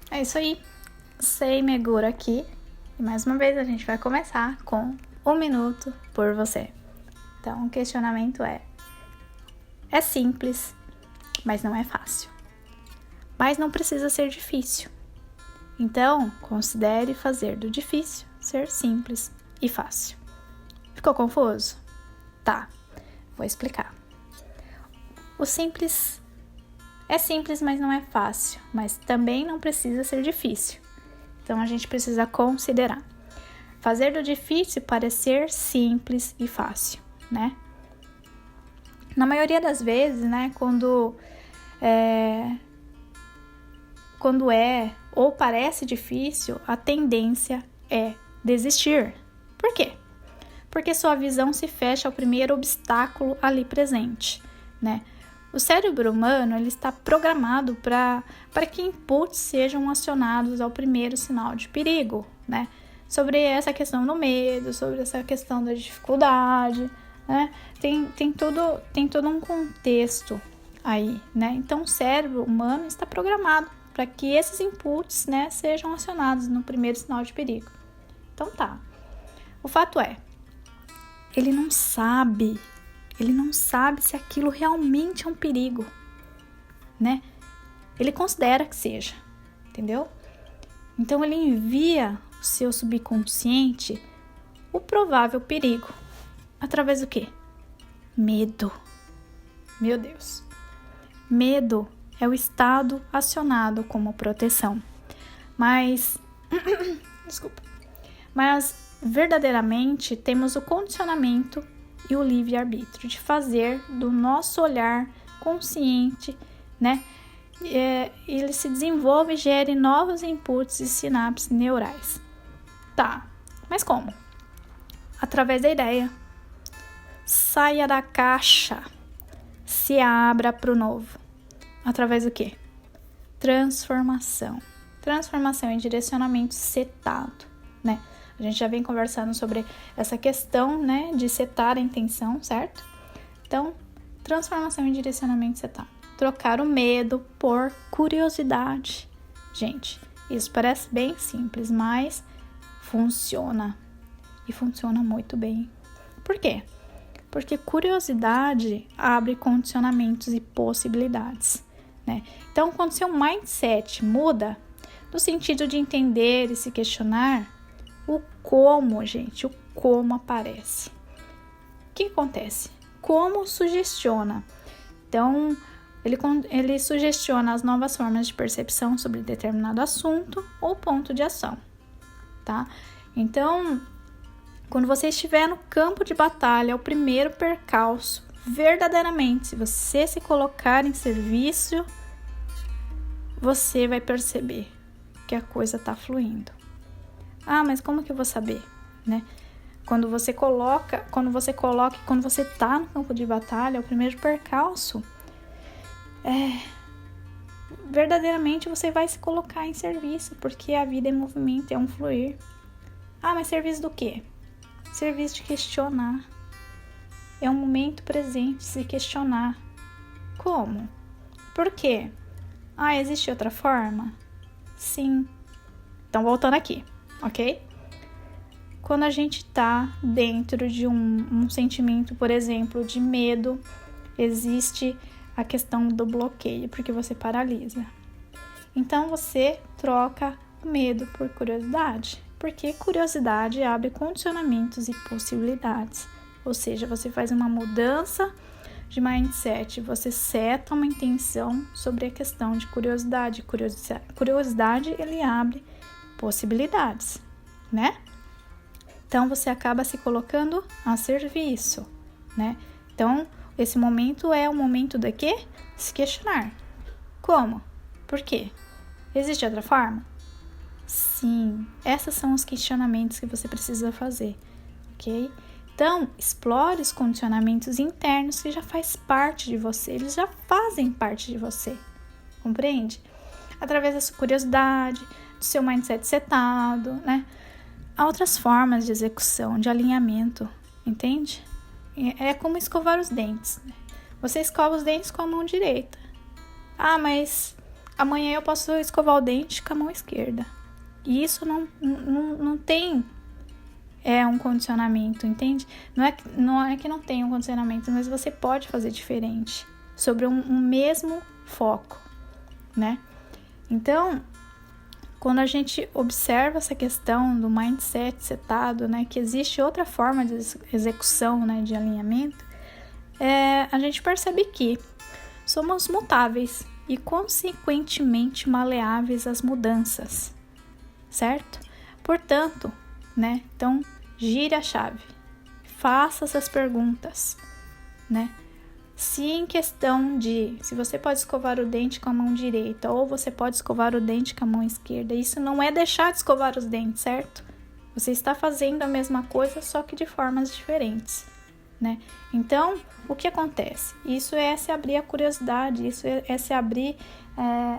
É isso aí. Sei Meguro aqui. E mais uma vez a gente vai começar com 1 minuto por você. Então, o questionamento é simples, mas não é fácil. Mas não precisa ser difícil. Então, considere fazer do difícil ser simples e fácil. Ficou confuso? Tá, vou explicar. O simples é simples, mas não é fácil, mas também não precisa ser difícil. Então, a gente precisa considerar. Fazer do difícil parecer simples e fácil, né? Na maioria das vezes, né, quando é ou parece difícil, a tendência é desistir. Por quê? Porque sua visão se fecha ao primeiro obstáculo ali presente, né? O cérebro humano ele está programado para que inputs sejam acionados ao primeiro sinal de perigo, né? Sobre essa questão do medo, sobre essa questão da dificuldade, né? Tem todo um contexto aí, né? Então, o cérebro humano está programado para que esses inputs, né, sejam acionados no primeiro sinal de perigo. Então, tá. O fato é, ele não sabe se aquilo realmente é um perigo, né? Ele considera que seja, entendeu? Então, ele envia o seu subconsciente o provável perigo. Através do quê? Medo. Meu Deus. Medo é o estado acionado como proteção. Mas verdadeiramente temos o condicionamento e o livre-arbítrio de fazer do nosso olhar consciente, né? Ele se desenvolve e gere novos inputs e sinapses neurais. Tá, mas como? Através da ideia. Saia da caixa, se abra para o novo. Através do quê? Transformação. Transformação em direcionamento setado, né? A gente já vem conversando sobre essa questão, né, de setar a intenção, certo? Então, transformação em direcionamento setado. Trocar o medo por curiosidade. Gente, isso parece bem simples, mas funciona. E funciona muito bem. Por quê? Porque curiosidade abre condicionamentos e possibilidades, né? Então, quando seu mindset muda, no sentido de entender e se questionar, o como aparece. O que acontece? Como sugestiona. Então, ele sugestiona as novas formas de percepção sobre determinado assunto ou ponto de ação, tá? Então, quando você estiver no campo de batalha, o primeiro percalço, verdadeiramente, se você se colocar em serviço, você vai perceber que a coisa está fluindo. Ah, mas como que eu vou saber, né? Quando você está no campo de batalha, o primeiro percalço, verdadeiramente você vai se colocar em serviço, porque a vida é movimento, é um fluir. Ah, mas serviço do quê? Serviço de questionar. É um momento presente, se questionar. Como? Por quê? Ah, existe outra forma? Sim. Então, voltando aqui, ok? Quando a gente tá dentro de um sentimento, por exemplo, de medo, existe a questão do bloqueio, porque você paralisa. Então, você troca o medo por curiosidade, porque curiosidade abre condicionamentos e possibilidades. Ou seja, você faz uma mudança de mindset, você seta uma intenção sobre a questão de curiosidade. Curiosidade, ele abre possibilidades, né? Então, você acaba se colocando a serviço, né? Então, esse momento é o momento de quê? Se questionar. Como? Por quê? Existe outra forma? Sim, esses são os questionamentos que você precisa fazer, ok? Então, explore os condicionamentos internos que já faz parte de você, eles já fazem parte de você, compreende? Através da sua curiosidade, do seu mindset setado, né? Há outras formas de execução, de alinhamento, entende? É como escovar os dentes, né? Você escova os dentes com a mão direita. Ah, mas amanhã eu posso escovar o dente com a mão esquerda. E isso não tem um condicionamento, entende? Não é que não tem um condicionamento, mas você pode fazer diferente sobre um mesmo foco, né? Então, quando a gente observa essa questão do mindset setado, né, que existe outra forma de execução, né, de alinhamento, a gente percebe que somos mutáveis e consequentemente maleáveis às mudanças, certo? Portanto, né, então gire a chave, faça essas perguntas, né? Se em questão de se você pode escovar o dente com a mão direita ou você pode escovar o dente com a mão esquerda, isso não é deixar de escovar os dentes, certo? Você está fazendo a mesma coisa, só que de formas diferentes, né? Então, o que acontece? Isso é se abrir a curiosidade, isso é se abrir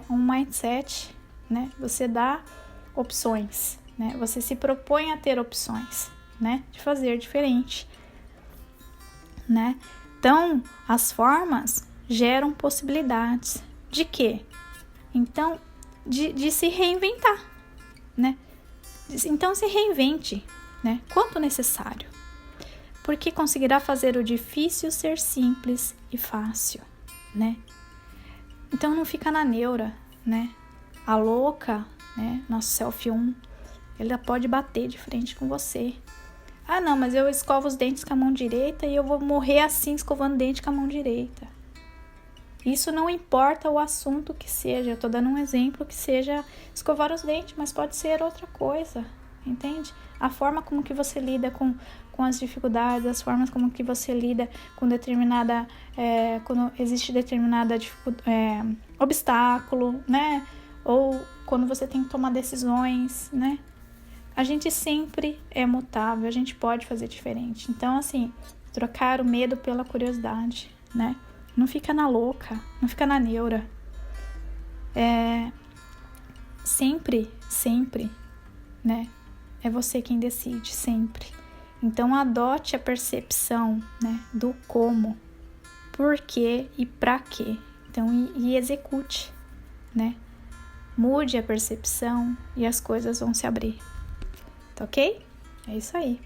um mindset, né? Você dá opções, né? Você se propõe a ter opções, né? De fazer diferente, né? Então, as formas geram possibilidades. De quê? Então, de se reinventar, né? Então, se reinvente, né? Quanto necessário. Porque conseguirá fazer o difícil ser simples e fácil, né? Então, não fica na neura, né? A louca, né? Nosso self 1, ela pode bater de frente com você. Ah, não, mas eu escovo os dentes com a mão direita e eu vou morrer assim, escovando dente com a mão direita. Isso não importa o assunto que seja. Eu tô dando um exemplo que seja escovar os dentes, mas pode ser outra coisa, entende? A forma como que você lida com as dificuldades, as formas como que você lida com determinada... quando existe determinada obstáculo, né? Ou quando você tem que tomar decisões, né? A gente sempre é mutável, a gente pode fazer diferente. Então, assim, trocar o medo pela curiosidade, né? Não fica na louca, não fica na neura. Sempre, né? É você quem decide, sempre. Então, adote a percepção, né? Do como, por quê e pra quê. Então, e execute, né? Mude a percepção e as coisas vão se abrir. Ok? É isso aí.